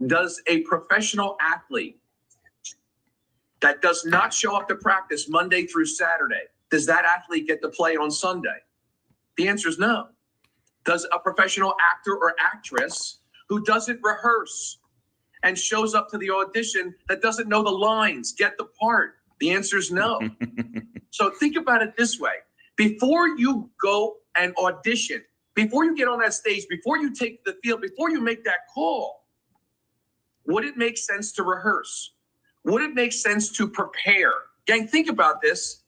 Does a professional athlete that does not show up to practice Monday through Saturday, does that athlete get to play on Sunday? The answer is no. Does a professional actor or actress who doesn't rehearse and shows up to the audition that doesn't know the lines get the part? The answer is no. So think about it this way. Before you go and audition, before you get on that stage, before you take the field, before you make that call, would it make sense to rehearse? Would it make sense to prepare? Gang, think about this.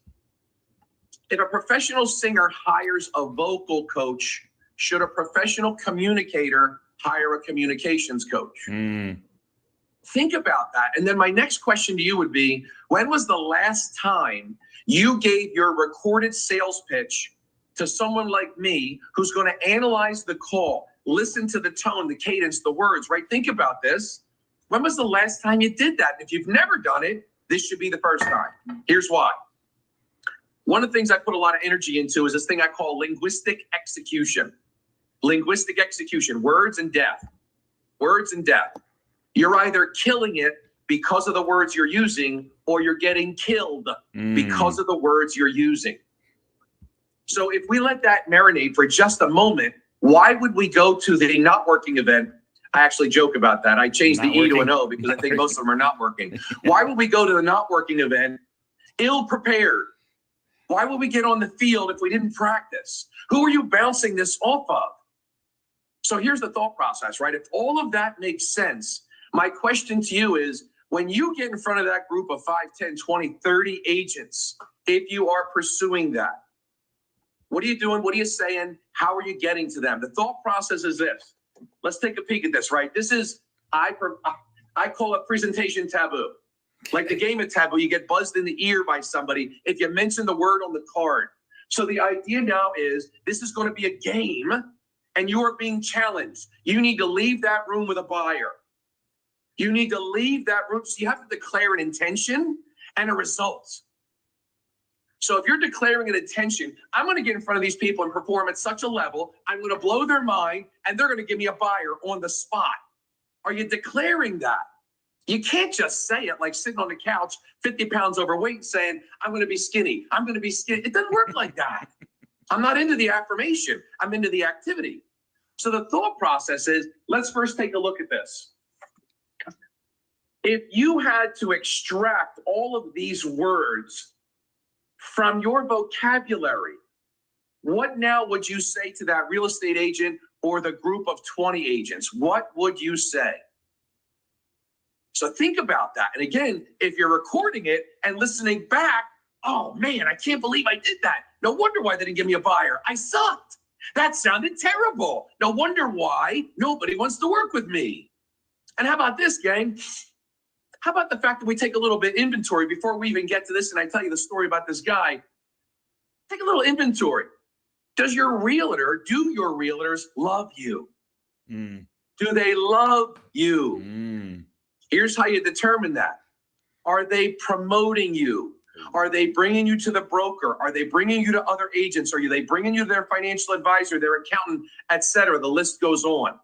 If a professional singer hires a vocal coach, should a professional communicator hire a communications coach? Think about that. And then my next question to you would be, when was the last time you gave your recorded sales pitch to someone like me who's going to analyze the call, listen to the tone, the cadence, the words, right? Think about this. When was the last time you did that? If you've never done it, this should be the first time. Here's why. One of the things I put a lot of energy into is this thing I call linguistic execution. Linguistic execution, words and depth. Words and depth. You're either killing it because of the words you're using, or you're getting killed because of the words you're using. So if we let that marinate for just a moment, why would we go to the not working event? I actually joke about that. I changed the E to an O because I think most of them are not working. Why would we go to the not working event ill prepared? Why would we get on the field if we didn't practice? Who are you bouncing this off of? So here's the thought process, right? If all of that makes sense, my question to you is, when you get in front of that group of 5, 10, 20, 30 agents, if you are pursuing that, what are you doing? What are you saying? How are you getting to them? The thought process is this. Let's take a peek at this, right? This is, I call it presentation taboo. Like the game of taboo, you get buzzed in the ear by somebody if you mention the word on the card. So the idea now is this is going to be a game and you are being challenged. You need to leave that room with a buyer. You need to leave that room. So you have to declare an intention and a result. So if you're declaring an intention, I'm going to get in front of these people and perform at such a level, I'm going to blow their mind and they're going to give me a buyer on the spot. Are you declaring that? You can't just say it like sitting on the couch, 50 pounds overweight, saying, I'm going to be skinny. I'm going to be skinny. It doesn't work like that. I'm not into the affirmation. I'm into the activity. So the thought process is, let's first take a look at this. If you had to extract all of these words from your vocabulary, what now would you say to that real estate agent or the group of 20 agents? What would you say? So think about that. And again, if you're recording it and listening back, oh man, I can't believe I did that. No wonder why they didn't give me a buyer. I sucked. That sounded terrible. No wonder why nobody wants to work with me. And how about this, gang? How about the fact that we take a little bit inventory before we even get to this and I tell you the story about this guy? Take a little inventory. Do your realtors love you? Do they love you? Here's how you determine that. Are they promoting you? Are they bringing you to the broker? Are they bringing you to other agents? Are they bringing you to their financial advisor, their accountant, etc.? The list goes on.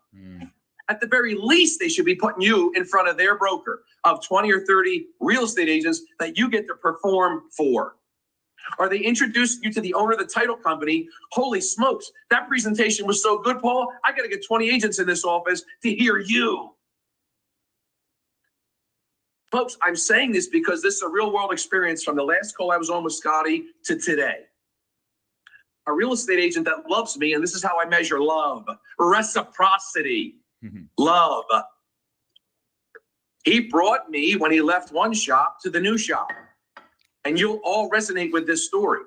At the very least, they should be putting you in front of their broker of 20 or 30 real estate agents that you get to perform for. Are they introducing you to the owner of the title company? Holy smokes, that presentation was so good, Paul. I got to get 20 agents in this office to hear you. Folks, I'm saying this because this is a real world experience from the last call I was on with Scotty to today. A real estate agent that loves me, and this is how I measure love, reciprocity. Love. He brought me, when he left one shop, to the new shop. And you'll all resonate with this story.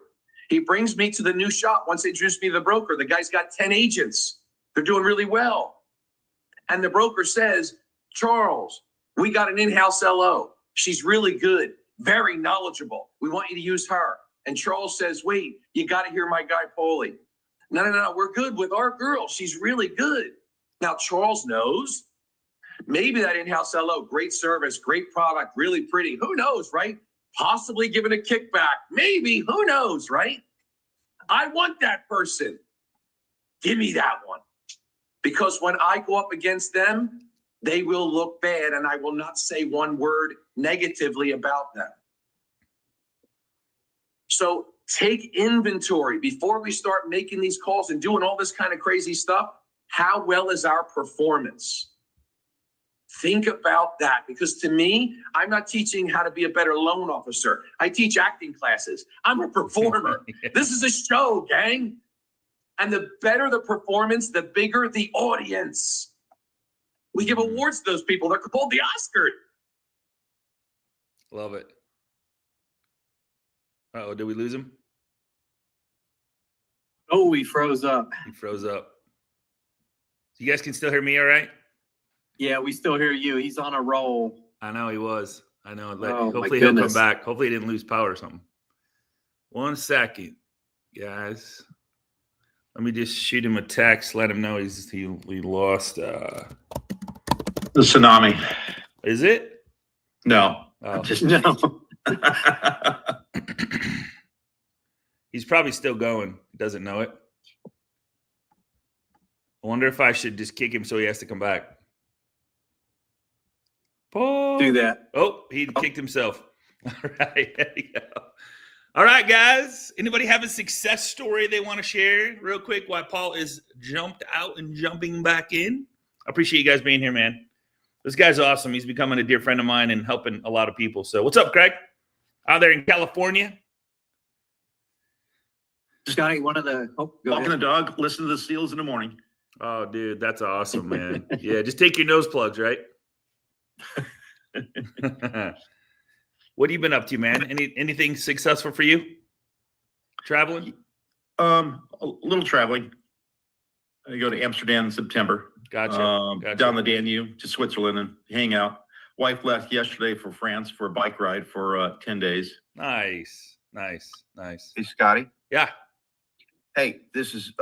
He brings me to the new shop. Once they introduced me to the broker, the guy's got 10 agents. They're doing really well. And the broker says, Charles, we got an in-house LO. She's really good, very knowledgeable. We want you to use her. And Charles says, wait, you got to hear my guy, Paulie. No, we're good with our girl. She's really good. Now, Charles knows maybe that in-house LO, great service, great product, really pretty. Who knows, right? Possibly giving a kickback. Maybe, who knows, right? I want that person. Give me that one. Because when I go up against them, they will look bad, and I will not say one word negatively about them. So take inventory before we start making these calls and doing all this kind of crazy stuff. How well is our performance? Think about that, because to me, I'm not teaching how to be a better loan officer. I teach acting classes. I'm a performer. This is a show, gang. And the better the performance, the bigger the audience. We give awards to those people. They're called the Oscars. Love it. Uh-oh, did we lose him? Oh, he froze up. He froze up. You guys can still hear me all right? Yeah, we still hear you. He's on a roll. I know he was. I know. Oh, hopefully he'll come back. Hopefully he didn't lose power or something. 1 second, guys. Let me just shoot him a text. Let him know he lost. The tsunami. Is it? No. Oh. Just No. He's probably still going. He doesn't know it. I wonder if I should just kick him so he has to come back. Paul. Do that. Oh, he kicked himself. All right, there you go. All right, guys. Anybody have a success story they want to share real quick while Paul is jumped out and jumping back in? I appreciate you guys being here, man. This guy's awesome. He's becoming a dear friend of mine and helping a lot of people. So what's up, Craig? Out there in California? Scotty, walking the dog, listen to the Seals in the morning. Oh, dude, that's awesome, man. Yeah, just take your nose plugs, right? What have you been up to, man? Anything successful for you? Traveling? A little traveling. I go to Amsterdam in September. Gotcha. Down the Danube to Switzerland and hang out. Wife left yesterday for France for a bike ride for 10 days. Nice. Hey, Scotty. Yeah. Hey, this is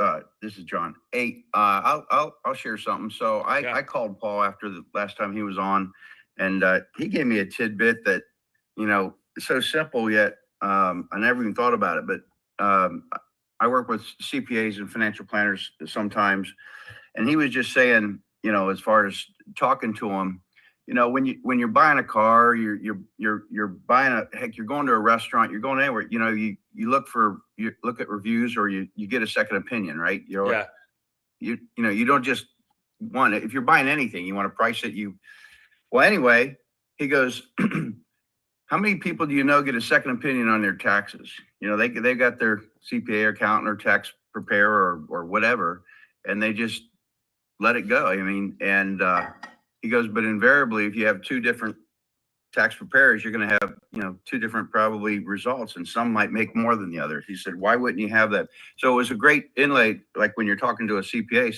John. Hey, I'll share something. So I called Paul after the last time he was on, and he gave me a tidbit that, it's so simple yet I never even thought about it. But I work with CPAs and financial planners sometimes, and he was just saying, as far as talking to them, when you're buying a car, you're buying you're going to a restaurant, you're going anywhere, you look at reviews, or you get a second opinion, right? You don't just want it. If you're buying anything, you want to price it. Well, anyway, he goes, how many people do you know get a second opinion on their taxes? They got their CPA accountant or tax preparer or whatever, and they just let it go. He goes, but invariably, if you have two different tax preparers, you're going to have, two different probably results, and some might make more than the other. He said, why wouldn't you have that? So it was a great inlay, like when you're talking to a CPA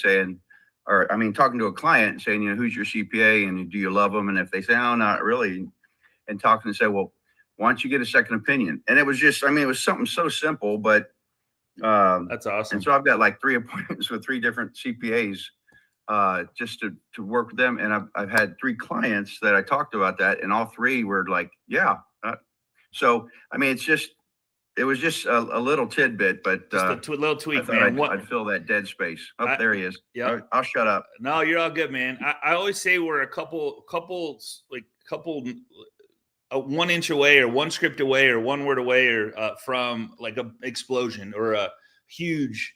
talking to a client and saying, who's your CPA and do you love them? And if they say, oh, not really, and talking and say, well, why don't you get a second opinion? And it was just, it was something so simple, but that's awesome. And so I've got like 3 appointments with 3 different CPAs. Just to work with them. And I've had 3 clients that I talked about that, and all 3 were like, yeah. So, it was just a little tidbit, but just a little tweak, man. I'd fill that dead space. There he is. Yeah. I'll shut up. No, you're all good, man. I always say we're a couple 1 inch away, or 1 script away, or 1 word away, or from like a explosion or a huge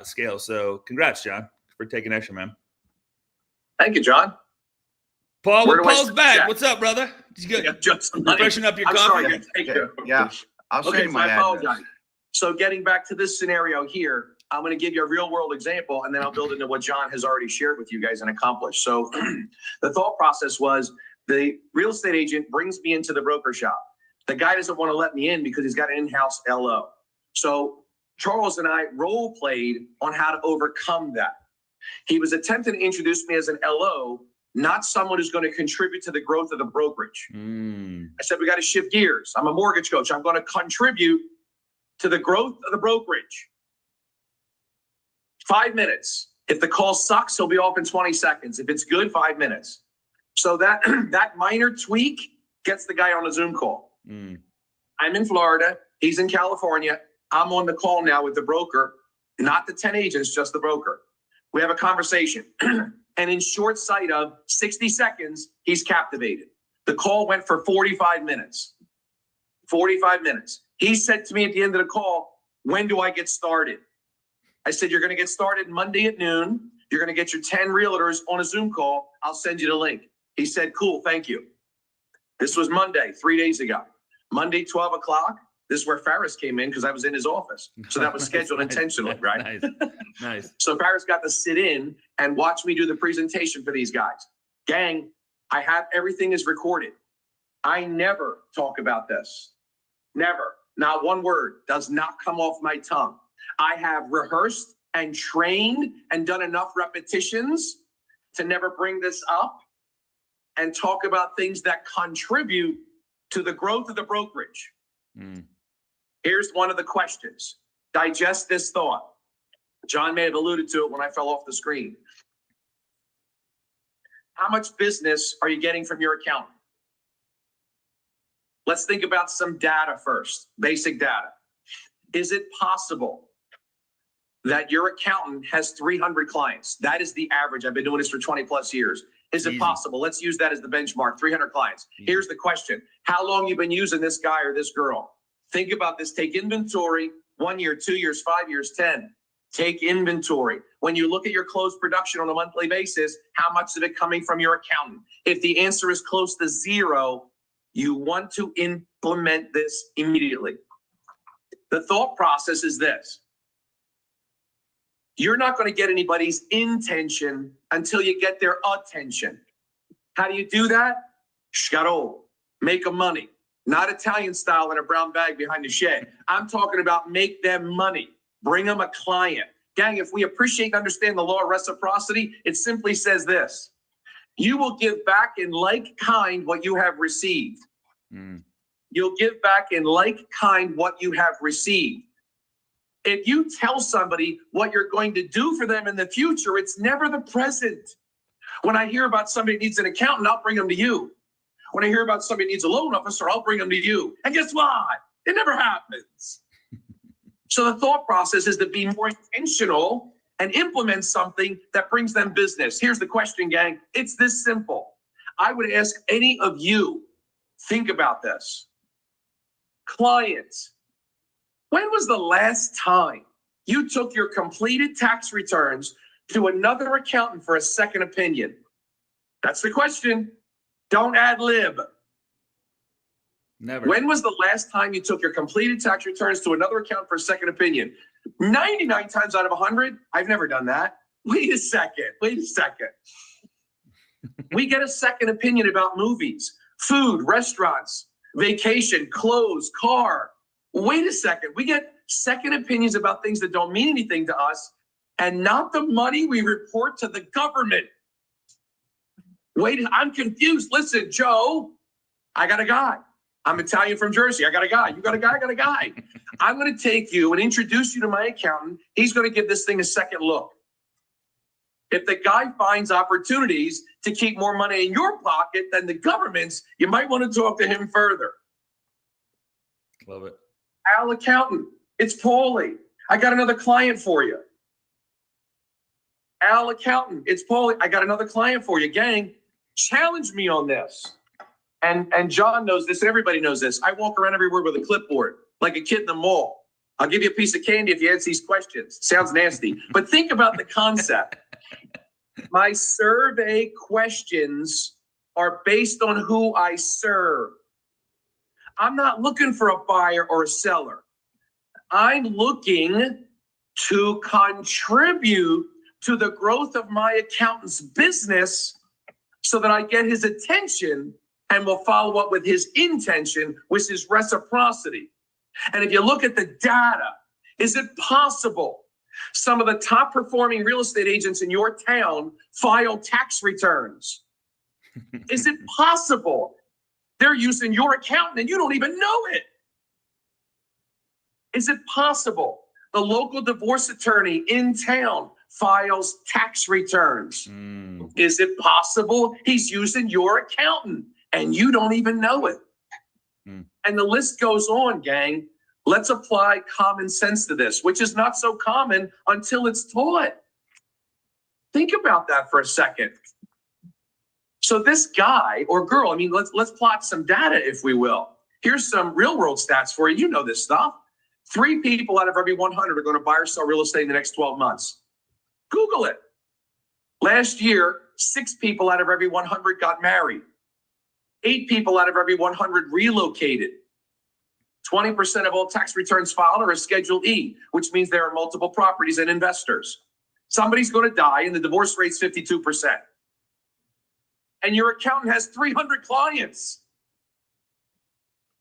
scale. So congrats, John, for taking action, man. Thank you, John. Paul, Paul's back. Jack? What's up, brother? You good? Freshen up your coffee. Yeah. I'll say my apologize. So getting back to this scenario here, I'm going to give you a real world example, and then I'll build into what John has already shared with you guys and accomplished. So the thought process was, the real estate agent brings me into the broker shop. The guy doesn't want to let me in because he's got an in-house LO. So Charles and I role played on how to overcome that. He was attempting to introduce me as an LO, not someone who's going to contribute to the growth of the brokerage. I said, we got to shift gears. I'm a mortgage coach. I'm going to contribute to the growth of the brokerage. 5 minutes. If the call sucks, he'll be off in 20 seconds. If it's good, 5 minutes. So that minor tweak gets the guy on a Zoom call. I'm in Florida. He's in California. I'm on the call now with the broker, not the 10 agents, just the broker. We have a conversation. And in short sight of 60 seconds, he's captivated. The call went for 45 minutes. 45 minutes. He said to me at the end of the call, when do I get started? I said, you're going to get started Monday at noon. You're going to get your 10 realtors on a Zoom call. I'll send you the link. He said, cool, thank you. This was Monday, 3 days ago. Monday, 12 o'clock. This is where Farris came in because I was in his office. So that was scheduled intentionally, right? Nice. So Farris got to sit in and watch me do the presentation for these guys. Gang, I have everything is recorded. I never talk about this. Never. Not one word does not come off my tongue. I have rehearsed and trained and done enough repetitions to never bring this up and talk about things that contribute to the growth of the brokerage. Here's one of the questions. Digest this thought. John may have alluded to it when I fell off the screen. How much business are you getting from your accountant? Let's think about some data first, basic data. Is it possible that your accountant has 300 clients? That is the average. I've been doing this for 20 plus years. Is it possible? Let's use that as the benchmark, 300 clients. Here's the question. How long you been using this guy or this girl? Think about this. Take inventory, 1 year, 2 years, 5 years, 10. Take inventory. When you look at your closed production on a monthly basis, how much of it coming from your accountant? If the answer is close to 0, you want to implement this immediately. The thought process is this. You're not going to get anybody's intention until you get their attention. How do you do that? Scaro, make them money. Not Italian style in a brown bag behind the shed. I'm talking about make them money. Bring them a client. Gang, if we appreciate and understand the law of reciprocity, it simply says this. You will give back in like kind what you have received. You'll give back in like kind what you have received. If you tell somebody what you're going to do for them in the future, it's never the present. When I hear about somebody needs an accountant, I'll bring them to you. When I hear about somebody needs a loan officer, I'll bring them to you. And guess what? It never happens. So the thought process is to be more intentional and implement something that brings them business. Here's the question, gang. It's this simple. I would ask any of you, think about this. Clients, when was the last time you took your completed tax returns to another accountant for a second opinion? That's the question. Don't ad lib. Never. When was the last time you took your completed tax returns to another accountant for a second opinion? 99 times out of 100, I've never done that. Wait a second. We get a second opinion about movies, food, restaurants, vacation, clothes, car. Wait a second. We get second opinions about things that don't mean anything to us and not the money we report to the government. Wait, I'm confused. Listen, Joe, I got a guy. I'm Italian from Jersey. I got a guy. You got a guy? I got a guy. I'm going to take you and introduce you to my accountant. He's going to give this thing a second look. If the guy finds opportunities to keep more money in your pocket than the government's, you might want to talk to him further. Love it. Al accountant, it's Paulie. I got another client for you. Al accountant, it's Paulie. I got another client for you. Gang, challenge me on this. And John knows this, and everybody knows this. I walk around everywhere with a clipboard, like a kid in the mall. I'll give you a piece of candy if you answer these questions. Sounds nasty, but think about the concept. My survey questions are based on who I serve. I'm not looking for a buyer or a seller. I'm looking to contribute to the growth of my accountant's business so that I get his attention and will follow up with his intention, which is reciprocity. And if you look at the data, is it possible some of the top performing real estate agents in your town file tax returns? Is it possible they're using your accountant and you don't even know it? Is it possible the local divorce attorney in town files tax returns? Is it possible he's using your accountant and you don't even know it? And the list goes on, gang. Let's apply common sense to this, which is not so common until it's taught. Think about that for a second. So this guy or girl, I mean, let's plot some data, if we will. Here's some real world stats for you. You know this stuff. 3 people out of every 100 are going to buy or sell real estate in the next 12 months. Google it. Last year, 6 people out of every 100 got married. 8 people out of every 100 relocated. 20% of all tax returns filed are a Schedule E, which means there are multiple properties and investors. Somebody's going to die and the divorce rate's 52%. And your accountant has 300 clients.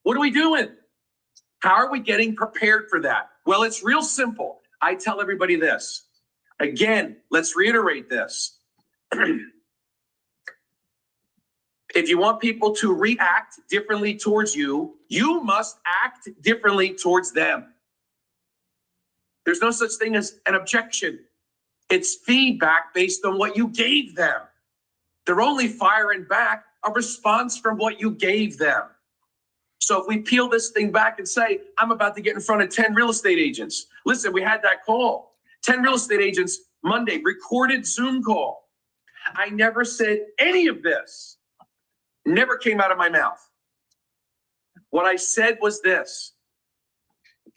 What are we doing? How are we getting prepared for that? Well, it's real simple. I tell everybody this. Again, let's reiterate this. If you want people to react differently towards you, you must act differently towards them. There's no such thing as an objection. It's feedback based on what you gave them. They're only firing back a response from what you gave them. So if we peel this thing back and say, I'm about to get in front of 10 real estate agents. Listen, we had that call. 10 real estate agents Monday, recorded Zoom call. I never said any of this. Never came out of my mouth. What I said was this.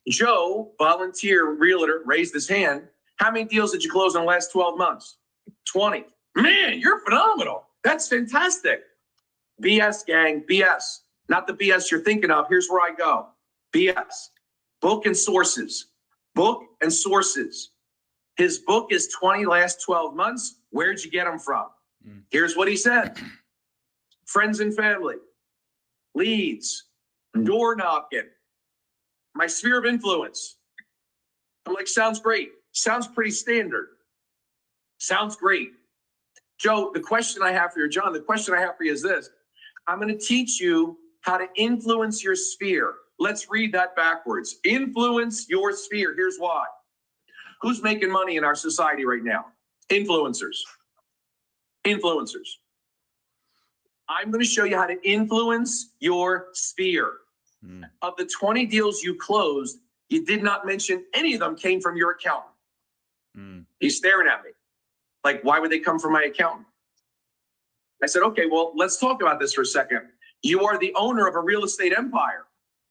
Joe, volunteer realtor, raised his hand. How many deals did you close in the last 12 months? 20. Man, you're phenomenal. That's fantastic. BS, gang, BS. Not the BS you're thinking of. Here's where I go. BS. Book and sources. Book and sources. His book is 20 last 12 months. Where'd you get them from? Here's what he said. Friends and family. Leads. Door knocking. My sphere of influence. I'm like, sounds great. Sounds pretty standard. Sounds great. Joe, the question I have for you, John, the question I have for you is this. I'm going to teach you how to influence your sphere. Let's read that backwards. Influence your sphere. Here's why. Who's making money in our society right now? Influencers. Influencers. I'm going to show you how to influence your sphere. Of the 20 deals you closed, you did not mention any of them came from your accountant. He's staring at me. Like, why would they come from my accountant? I said, okay, well, let's talk about this for a second. You are the owner of a real estate empire,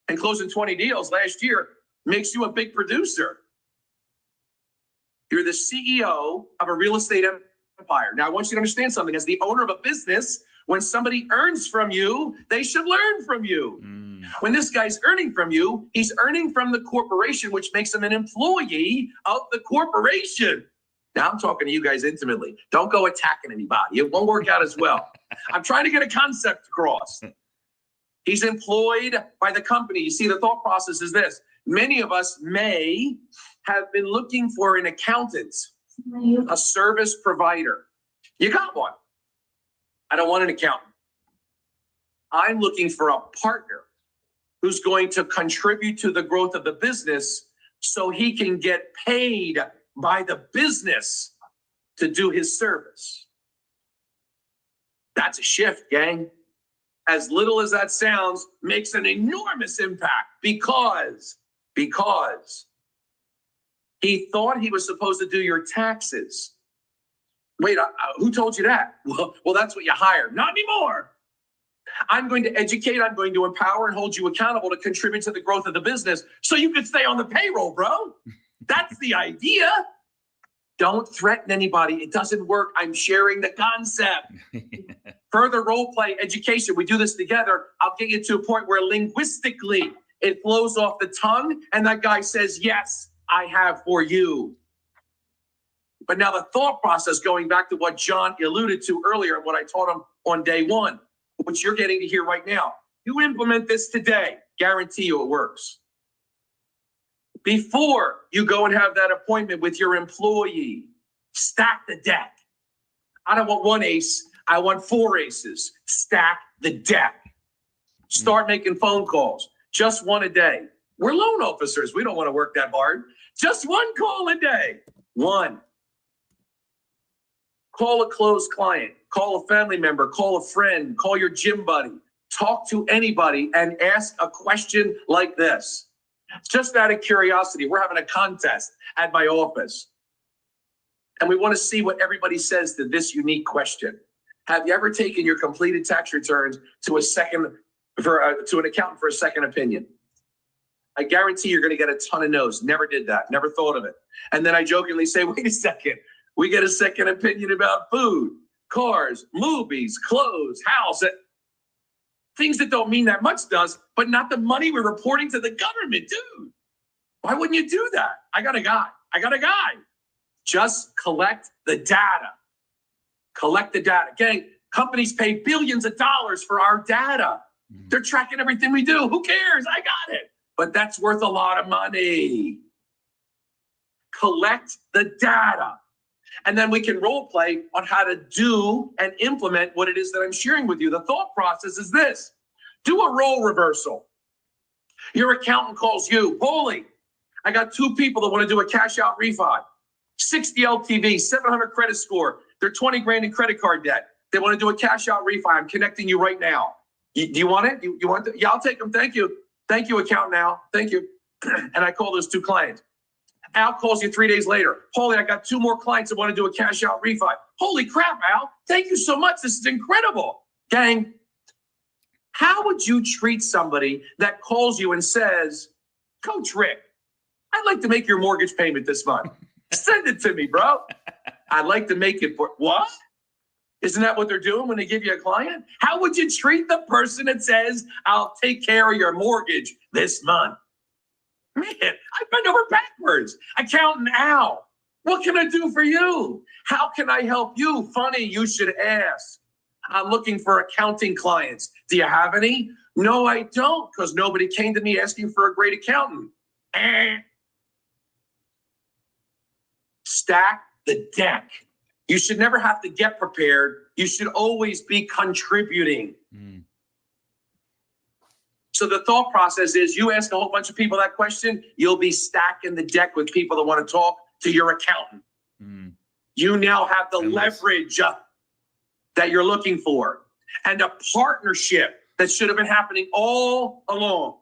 and closing 20 deals last year makes you a big producer. You're the CEO of a real estate empire. Now, I want you to understand something. As the owner of a business, when somebody earns from you, they should learn from you. When this guy's earning from you, he's earning from the corporation, which makes him an employee of the corporation. Now I'm talking to you guys intimately. Don't go attacking anybody. It won't work out as well. I'm trying to get a concept across. He's employed by the company. You see, the thought process is this. Many of us may have been looking for an accountant, a service provider. You got one. I don't want an accountant. I'm looking for a partner who's going to contribute to the growth of the business so he can get paid by the business to do his service. That's a shift, gang. As little as that sounds, makes an enormous impact because he thought he was supposed to do your taxes. Wait, who told you that? Well, that's what you hired. Not anymore. I'm going to educate, I'm going to empower and hold you accountable to contribute to the growth of the business so you can stay on the payroll, bro. That's the idea. Don't threaten anybody. It doesn't work. I'm sharing the concept. Further role play education. We do this together. I'll get you to a point where linguistically it flows off the tongue and that guy says, yes, I have for you. But now the thought process, going back to what John alluded to earlier and what I taught him on day one, which you're getting to hear right now. You implement this today, guarantee you it works. Before you go and have that appointment with your employee, stack the deck. I don't want one ace, I want 4 aces. Stack the deck. Start making phone calls, just one a day. We're loan officers, we don't want to work that hard. Just 1 call a day, 1. Call a closed client, call a family member, call a friend, call your gym buddy, talk to anybody and ask a question like this. Just out of curiosity, we're having a contest at my office. And we want to see what everybody says to this unique question. Have you ever taken your completed tax returns to an accountant for a second opinion? I guarantee you're going to get a ton of no's. Never did that. Never thought of it. And then I jokingly say, wait a second. We get a second opinion about food, cars, movies, clothes, house. Things that don't mean that much does, but not the money we're reporting to the government, dude. Why wouldn't you do that? I got a guy. Just collect the data. Collect the data. Gang, companies pay billions of dollars for our data. They're tracking everything we do. Who cares? I got it. But that's worth a lot of money. Collect the data. And then we can role play on how to do and implement what it is that I'm sharing with you. The thought process is this. Do a role reversal. Your accountant calls you, Paulie, I got 2 people that want to do a cash out refi. 60 LTV, 700 credit score. They're 20 grand in credit card debt. They want to do a cash out refi. I'm connecting you right now. Do you want it? You want it? Yeah, I'll take them. Thank you. Thank you, accountant Al. Thank you. And I call those 2 clients. Al calls you 3 days later. Holy, I got 2 more clients that want to do a cash out refi. Holy crap, Al. Thank you so much. This is incredible. Gang, how would you treat somebody that calls you and says, Coach Rick, I'd like to make your mortgage payment this month. Send it to me, bro. I'd like to make it for what? Isn't that what they're doing when they give you a client? How would you treat the person that says, I'll take care of your mortgage this month? Man, I bend over backwards. Accountant Al, what can I do for you? How can I help you? Funny, you should ask. I'm looking for accounting clients. Do you have any? No, I don't, because nobody came to me asking for a great accountant. Stack the deck. You should never have to get prepared. You should always be contributing. So the thought process is you ask a whole bunch of people that question, you'll be stacking the deck with people that want to talk to your accountant. You now have the leverage that you're looking for and a partnership that should have been happening all along.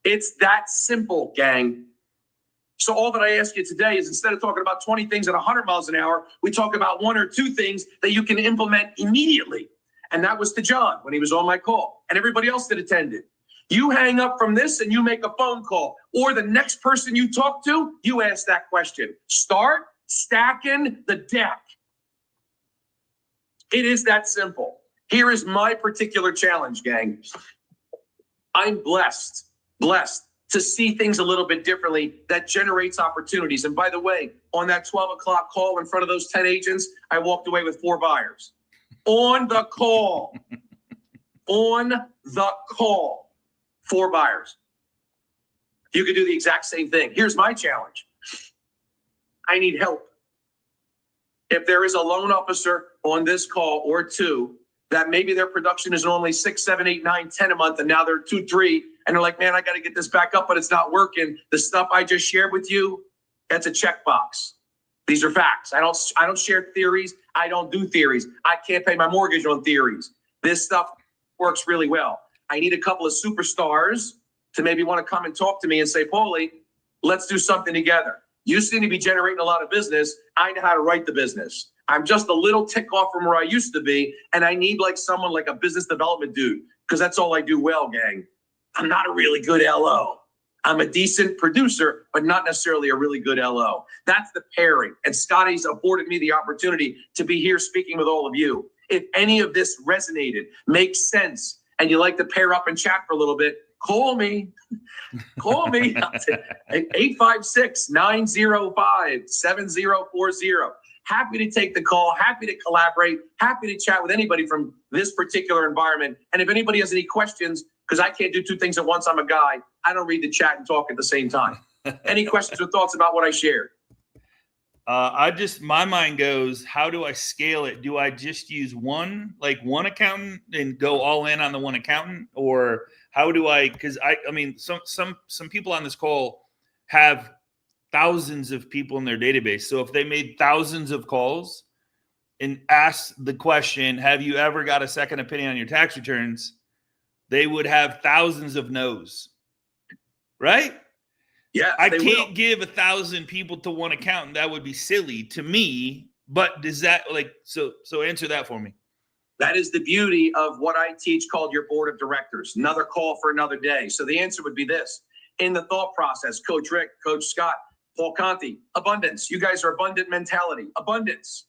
It's that simple, gang. So all that I ask you today is instead of talking about 20 things at 100 miles an hour, we talk about 1 or 2 things that you can implement immediately. And that was to John when he was on my call and everybody else that attended. You hang up from this and you make a phone call, or the next person you talk to, you ask that question. Start stacking the deck. It is that simple. Here is my particular challenge, gang. I'm blessed to see things a little bit differently that generates opportunities. And by the way, on that 12 o'clock call in front of those 10 agents, I walked away with 4 buyers. On the call. On the call. 4 buyers. You could do the exact same thing. Here's my challenge. I need help. If there is a loan officer on this call or 2 that maybe their production is only 6, 7, 8, 9, 10 a month, and now they're 2, 3, and they're like, man, I got to get this back up, but it's not working. The stuff I just shared with you, that's a checkbox. These are facts. I don't share theories. I don't do theories. I can't pay my mortgage on theories. This stuff works really well. I need a couple of superstars to maybe want to come and talk to me and say, Paulie, let's do something together. You seem to be generating a lot of business. I know how to write the business. I'm just a little tick off from where I used to be, and I need like someone like a business development dude, because that's all I do well, gang. I'm not a really good LO. I'm a decent producer, but not necessarily a really good LO. That's the pairing. And Scotty's afforded me the opportunity to be here speaking with all of you. If any of this resonated, makes sense, and you like to pair up and chat for a little bit, call me. Call me. 856-905-7040. Happy to take the call, happy to collaborate, happy to chat with anybody from this particular environment. And if anybody has any questions, because I can't do 2 things at once, I'm a guy, I don't read the chat and talk at the same time. Any questions or thoughts about what I shared? My mind goes, how do I scale it? Do I just use one accountant and go all in on the one accountant? Or how do I, because I mean, some people on this call have thousands of people in their database. So if they made thousands of calls and asked the question, have you ever got a second opinion on your tax returns? They would have thousands of no's, right? Yeah, I they can't will. give 1,000 people to one accountant. That would be silly to me. But does that so answer that for me? That is the beauty of what I teach called your board of directors. Another call for another day. So the answer would be this. In the thought process, Coach Rick, Coach Scott, Paul Conti, abundance. You guys are abundant mentality, abundance.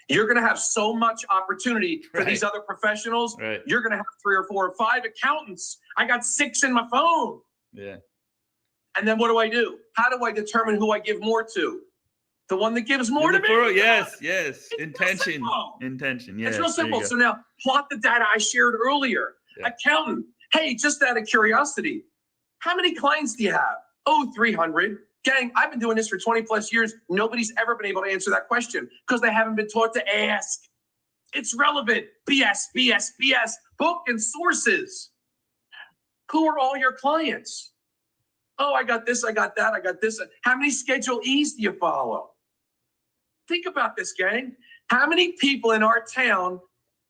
You're going to have so much opportunity for these other professionals. Right. You're going to have 3 or 4 or 5 accountants. I got 6 in my phone. Yeah. And then what do? How do I determine who I give more to? The one that gives more to me? Yes. It's Intention. simple. Intention. Yeah. It's real simple. So now plot the data I shared earlier. Yeah. Accountant. Hey, just out of curiosity, how many clients do you have? Oh, 300. Gang, I've been doing this for 20 plus years. Nobody's ever been able to answer that question because they haven't been taught to ask. It's relevant. BS. Book and sources. Who are all your clients? Oh, I got this, I got that, I got this. How many Schedule E's do you follow? Think about this, gang. How many people in our town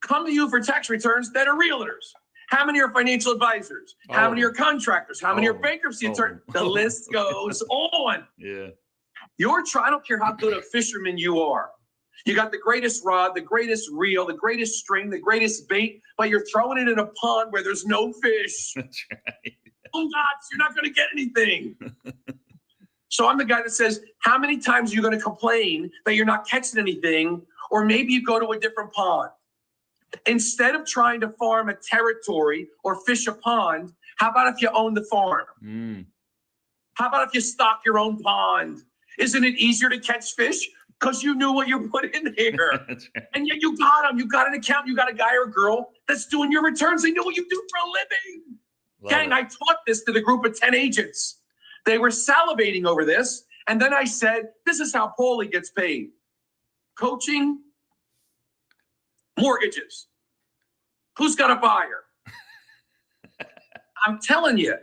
come to you for tax returns that are realtors? How many are financial advisors? How many are contractors? How many are bankruptcy attorneys? The list goes on. Yeah. I don't care how good a fisherman you are. You got the greatest rod, the greatest reel, the greatest string, the greatest bait, but you're throwing it in a pond where there's no fish. That's right. Oh, God, you're not going to get anything. So I'm the guy that says, how many times are you going to complain that you're not catching anything? Or maybe you go to a different pond. Instead of trying to farm a territory or fish a pond, how about if you own the farm? How about if you stock your own pond? Isn't it easier to catch fish? Because you knew what you put in there. Right. And yet you got them. You got an account. You got a guy or a girl that's doing your returns. They know what you do for a living. Gang, I taught this to the group of 10 agents. They were salivating over this. And then I said, this is how Paulie gets paid. Coaching, mortgages. Who's got a buyer? I'm telling you,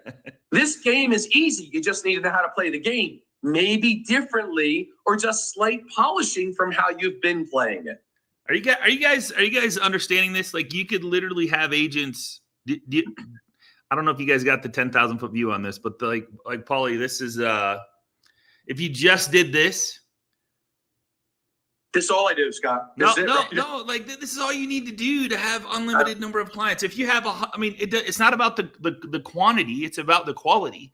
this game is easy. You just need to know how to play the game. Maybe differently or just slight polishing from how you've been playing it. Are you guys understanding this? Like, you could literally have agents. I don't know if you guys got the 10,000 foot view on this, but like Paulie, this is if you just did this. This is all I do, Scott. No. Like, this is all you need to do to have unlimited number of clients. If you have it's not about the quantity; it's about the quality.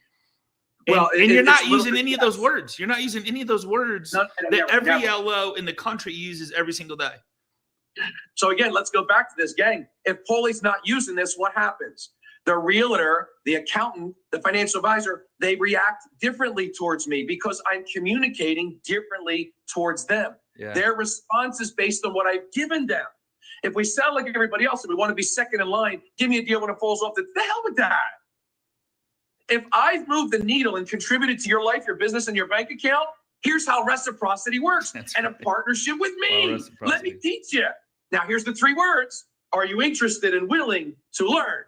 And, you're not using any of those words. You're not using any of those words that every LO in the country uses every single day. So again, let's go back to this, gang. If Paulie's not using this, what happens? The realtor, the accountant, the financial advisor, they react differently towards me because I'm communicating differently towards them. Yeah. Their response is based on what I've given them. If we sound like everybody else and we want to be second in line, give me a deal when it falls off. The hell with that. If I've moved the needle and contributed to your life, your business, and your bank account, here's how reciprocity works. And a partnership with me. Let me teach you. Now, here's the 3 words. Are you interested and willing to learn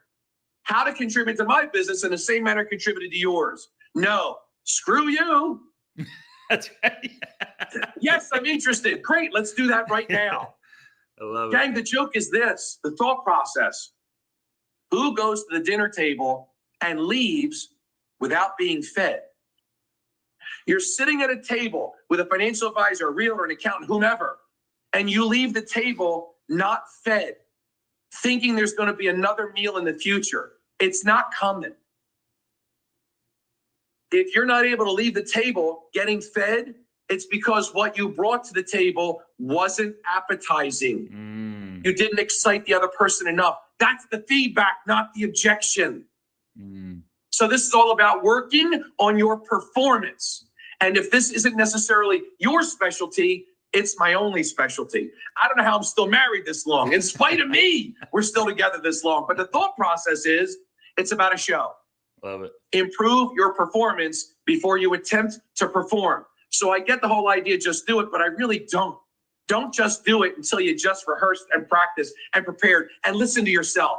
how to contribute to my business in the same manner contributed to yours? No. Screw you. That's right. Yes, I'm interested. Great. Let's do that right now. I love it. Gang, the joke is this, the thought process. Who goes to the dinner table and leaves without being fed? You're sitting at a table with a financial advisor, a realtor, an accountant, whomever, and you leave the table not fed, thinking there's going to be another meal in the future. It's not coming. If you're not able to leave the table getting fed, it's because what you brought to the table wasn't appetizing. You didn't excite the other person enough. That's the feedback, not the objection. So this is all about working on your performance. And if this isn't necessarily your specialty, it's my only specialty. I don't know how I'm still married this long. In spite of me, we're still together this long. But the thought process is, it's about a show. Love it. Improve your performance before you attempt to perform. So I get the whole idea, just do it, but I really don't. Don't just do it until you just rehearsed and practiced and prepared and listen to yourself.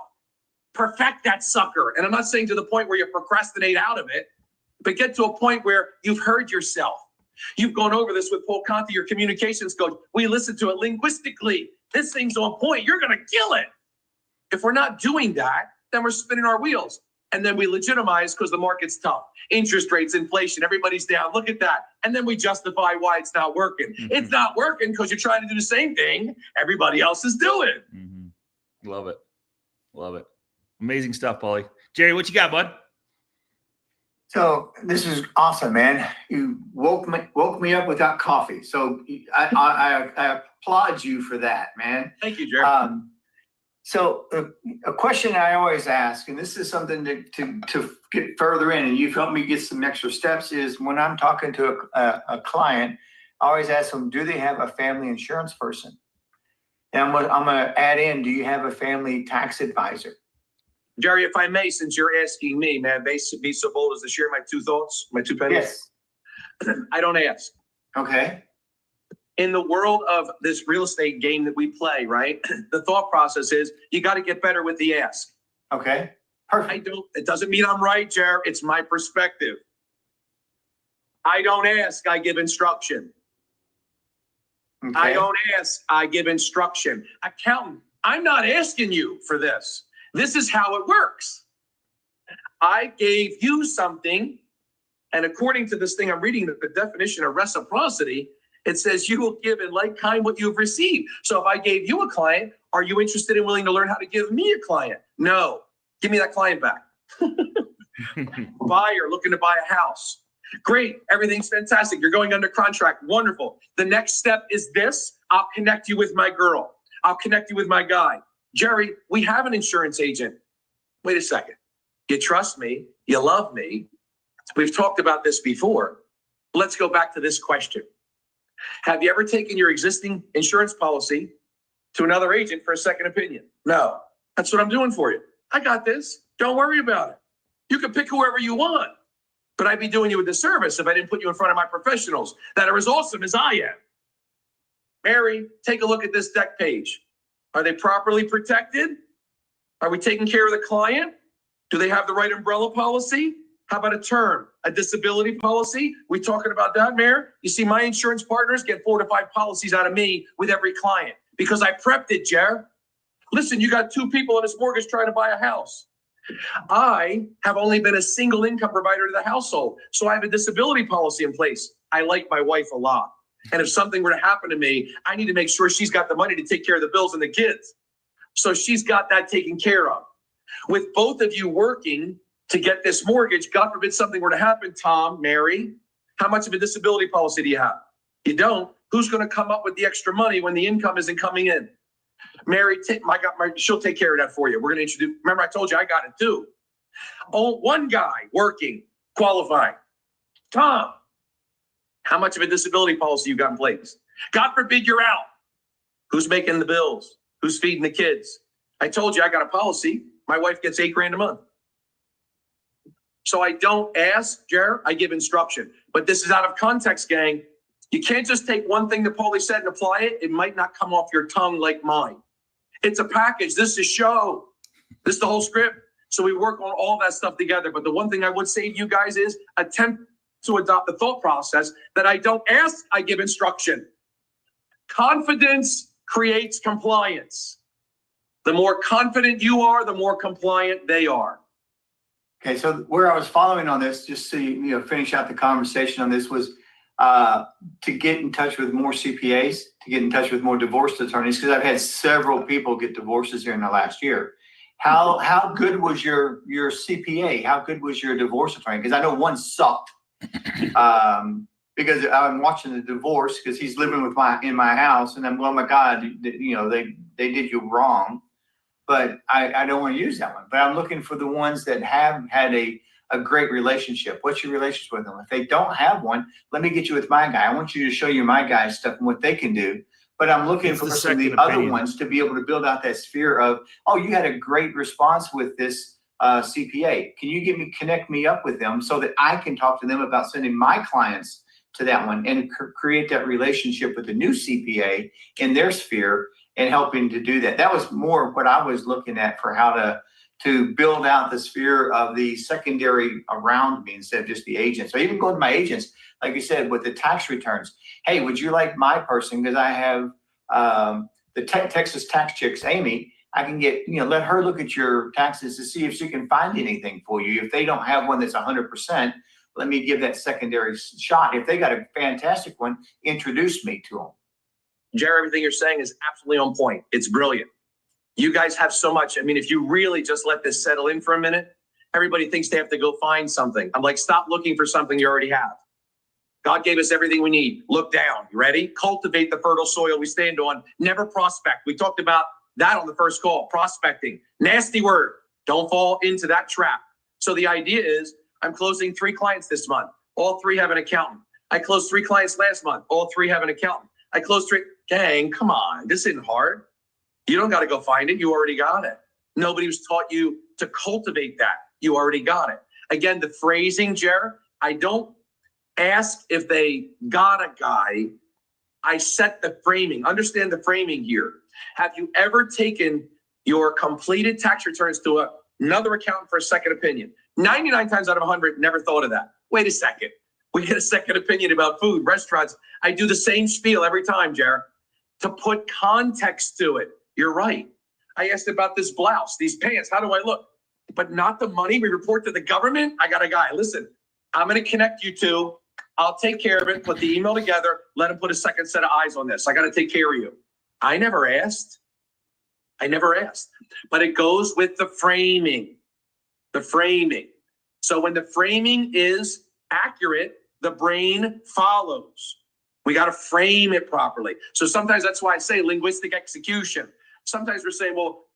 Perfect that sucker. And I'm not saying to the point where you procrastinate out of it, but get to a point where you've heard yourself. You've gone over this with Paul Conti, your communications coach. We listened to it linguistically. This thing's on point. You're going to kill it. If we're not doing that, then we're spinning our wheels. And then we legitimize because the market's tough. Interest rates, inflation, everybody's down. Look at that. And then we justify why it's not working. It's not working because you're trying to do the same thing everybody else is doing. Mm-hmm. Love it. Love it. Amazing stuff, Paulie. Jerry, what you got, bud? So this is awesome, man. You woke me up without coffee. So I applaud you for that, man. Thank you, Jerry. So a question I always ask, and this is something to get further in, and you've helped me get some extra steps, is when I'm talking to a client, I always ask them, do they have a family insurance person? And I'm going to add in, do you have a family tax advisor? Jerry, if I may, since you're asking me, may I be so bold as to share my two thoughts, my two pennies? Yes. I don't ask. Okay. In the world of this real estate game that we play, right? The thought process is you got to get better with the ask. Okay. Perfect. It doesn't mean I'm right, Jer. It's my perspective. I don't ask, I give instruction. Okay. I don't ask, I give instruction. Accountant, I'm not asking you for this. This is how it works. I gave you something, and according to this thing I'm reading, the definition of reciprocity, it says you will give in like kind what you've received. So if I gave you a client, are you interested and willing to learn how to give me a client? No. Give me that client back. Buyer looking to buy a house. Great. Everything's fantastic. You're going under contract. Wonderful. The next step is this. I'll connect you with my girl. I'll connect you with my guy. Jerry, we have an insurance agent. Wait a second. You trust me. You love me. We've talked about this before. Let's go back to this question. Have you ever taken your existing insurance policy to another agent for a second opinion? No. That's what I'm doing for you. I got this. Don't worry about it. You can pick whoever you want, but I'd be doing you a disservice if I didn't put you in front of my professionals that are as awesome as I am. Mary, take a look at this deck page. Are they properly protected? Are we taking care of the client? Do they have the right umbrella policy? How about a term, a disability policy? We talking about that, Mayor? You see, my insurance partners get 4 to 5 policies out of me with every client because I prepped it, Jer. Listen, you got 2 people on this mortgage trying to buy a house. I have only been a single income provider to the household, so I have a disability policy in place. I like my wife a lot. And if something were to happen to me, I need to make sure she's got the money to take care of the bills and the kids. So she's got that taken care of. With both of you working to get this mortgage, God forbid something were to happen, Tom, Mary, how much of a disability policy do you have? You don't. Who's going to come up with the extra money when the income isn't coming in? Mary, she'll take care of that for you. We're going to introduce, remember I told you I got it too. Oh, one guy working, qualifying. Tom, how much of a disability policy you got in place? God forbid you're out. Who's making the bills? Who's feeding the kids? I told you I got a policy. My wife gets $8,000 a month. So I don't ask, Jared, I give instruction. But this is out of context, gang. You can't just take one thing that Paulie said and apply it. It might not come off your tongue like mine. It's a package. This is a show. This is the whole script. So we work on all that stuff together. But the one thing I would say to you guys is attempt to adopt the thought process that I don't ask, I give instruction. Confidence creates compliance. The more confident you are, the more compliant they are. Okay, so where I was following on this, just so you finish out the conversation on this, was to get in touch with more CPAs, to get in touch with more divorce attorneys, because I've had several people get divorces here in the last year. How good was your CPA? How good was your divorce attorney? Because I know one sucked. Because I'm watching the divorce because he's living in my house, and I'm going, oh my God, they did you wrong. But I don't want to use that one. But I'm looking for the ones that have had a great relationship. What's your relationship with them? If they don't have one, let me get you with my guy. I want you to show you my guy's stuff and what they can do. But I'm looking for some of the other ones to be able to build out that sphere of, oh, you had a great response with this CPA. Can you connect me up with them so that I can talk to them about sending my clients to that one and create that relationship with the new CPA in their sphere and helping to do that. That was more what I was looking at for how to build out the sphere of the secondary around me instead of just the agent. So even going to my agents, like you said, with the tax returns, hey, would you like my person? Because I have the Texas tax chicks, Amy, I can get, let her look at your taxes to see if she can find anything for you. If they don't have one that's 100%, let me give that secondary shot. If they got a fantastic one, introduce me to them. Jerry, everything you're saying is absolutely on point. It's brilliant. You guys have so much. I mean, if you really just let this settle in for a minute, everybody thinks they have to go find something. I'm like, stop looking for something you already have. God gave us everything we need. Look down. You ready? Cultivate the fertile soil we stand on. Never prospect. We talked about that on the first call. Prospecting. Nasty word. Don't fall into that trap. So the idea is I'm closing 3 clients this month. All 3 have an accountant. I closed 3 clients last month. All 3 have an accountant. I closed 3. Gang, come on. This isn't hard. You don't got to go find it. You already got it. Nobody was taught you to cultivate that. You already got it. Again, the phrasing, Jared, I don't ask if they got a guy. I set the framing. Understand the framing here. Have you ever taken your completed tax returns to another accountant for a second opinion? 99 times out of 100, never thought of that. Wait a second. We get a second opinion about food, restaurants. I do the same spiel every time, Jared, to put context to it. You're right. I asked about this blouse, these pants. How do I look? But not the money we report to the government. I got a guy. Listen, I'm going to connect you to. I'll take care of it. Put the email together. Let him put a second set of eyes on this. I got to take care of you. I never asked. But it goes with the framing. The framing. So when the framing is accurate, the brain follows. We got to frame it properly. So sometimes that's why I say linguistic execution. Sometimes we're saying, well,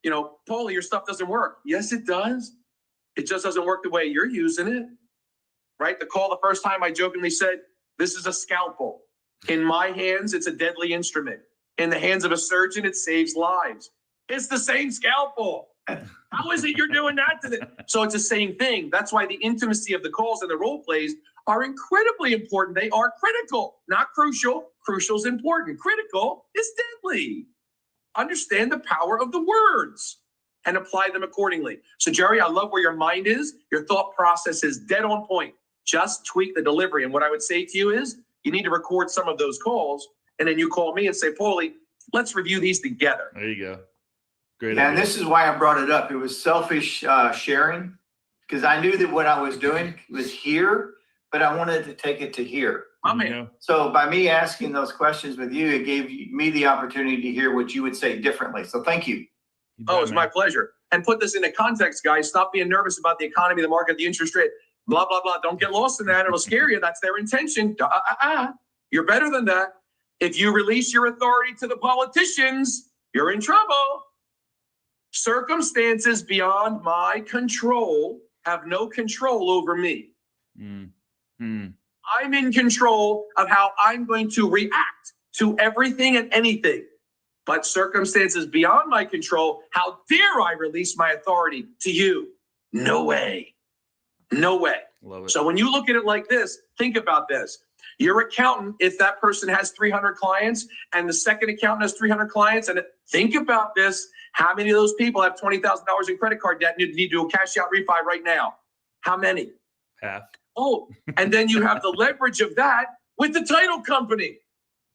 Paul, your stuff doesn't work. Yes, it does. It just doesn't work the way you're using it. Right? The call the first time I jokingly said, this is a scalpel. In my hands, it's a deadly instrument. In the hands of a surgeon, it saves lives. It's the same scalpel. How is it you're doing that to them? So it's the same thing. That's why the intimacy of the calls and the role plays are incredibly important. They are critical, not crucial. Crucial is important. Critical is deadly. Understand the power of the words and apply them accordingly. So, Jerry, I love where your mind is. Your thought process is dead on point. Just tweak the delivery. And what I would say to you is you need to record some of those calls. And then you call me and say, Paulie, let's review these together. There you go. Great. Yeah, idea. and this is why I brought it up. It was selfish sharing because I knew that what I was doing was here, but I wanted to take it to here. So by me asking those questions with you, it gave me the opportunity to hear what you would say differently. So thank you. Oh, it's my pleasure. And put this into context, guys. Stop being nervous about the economy, the market, the interest rate, blah, blah, blah. Don't get lost in that. It'll scare you. That's their intention. You're better than that. If you release your authority to the politicians, you're in trouble. Circumstances beyond my control have no control over me. I'm in control of how I'm going to react to everything and anything. But circumstances beyond my control, how dare I release my authority to you? No way. No way. Love it. So when you look at it like this, think about this. Your accountant, if that person has 300 clients and the second accountant has 300 clients, and think about this, how many of those people have $20,000 in credit card debt and need to do a cash out refi right now? How many? Half. Oh, and then you have the leverage of that with the title company.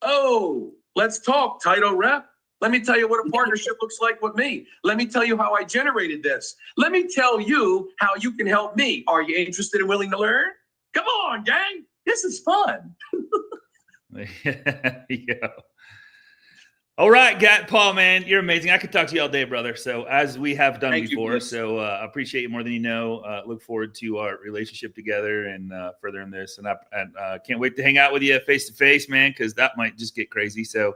Oh, let's talk, title rep. Let me tell you what a partnership looks like with me. Let me tell you how I generated this. Let me tell you how you can help me. Are you interested and willing to learn? Come on, gang. This is fun. Yeah. All right, Paul, man, you're amazing. I could talk to you all day, brother. So as we have done before, so I appreciate you more than you know. Look forward to our relationship together and furthering this. And I can't wait to hang out with you face to face, man, because that might just get crazy. So,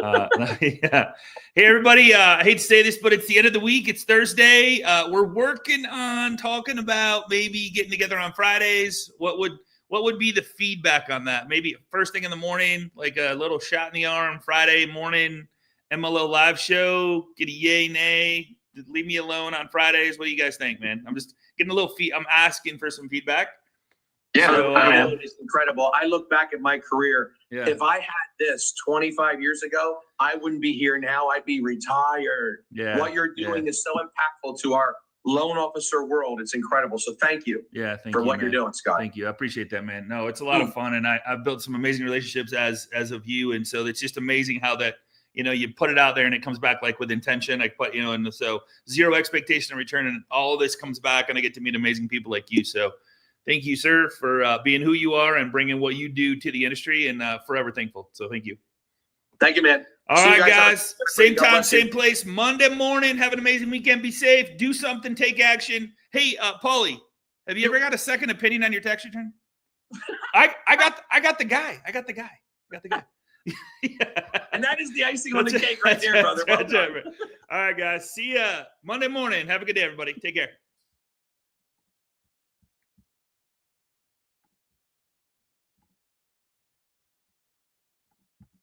yeah. Hey, everybody. I hate to say this, but it's the end of the week. It's Thursday. We're working on talking about maybe getting together on Fridays. What would be the feedback on that? Maybe first thing in the morning, like a little shot in the arm, Friday morning, MLO live show, get a yay, nay, leave me alone on Fridays. What do you guys think, man? I'm just getting a little I'm asking for some feedback. Yeah, So, it's incredible. I look back at my career. Yeah. If I had this 25 years ago, I wouldn't be here now. I'd be retired. Yeah. What you're doing is so impactful to our loan officer world. It's incredible. So thank you for what you're doing, Scott. Thank you. I appreciate that, man. No, it's a lot of fun. And I've built some amazing relationships as of you. And so it's just amazing how that you put it out there and it comes back like with intention. And so zero expectation in return, and all of this comes back, and I get to meet amazing people like you. So thank you, sir, for being who you are and bringing what you do to the industry, and forever thankful. So thank you. Thank you, man. All See you right, guys. Same God time, bless you. same place. Monday morning. Have an amazing weekend. Be safe. Do something. Take action. Hey, Paulie, have you ever got a second opinion on your tax return? I got the guy. And that is the icing on the cake right there, brother. Well done. All right, guys. See ya Monday morning. Have a good day, everybody. Take care.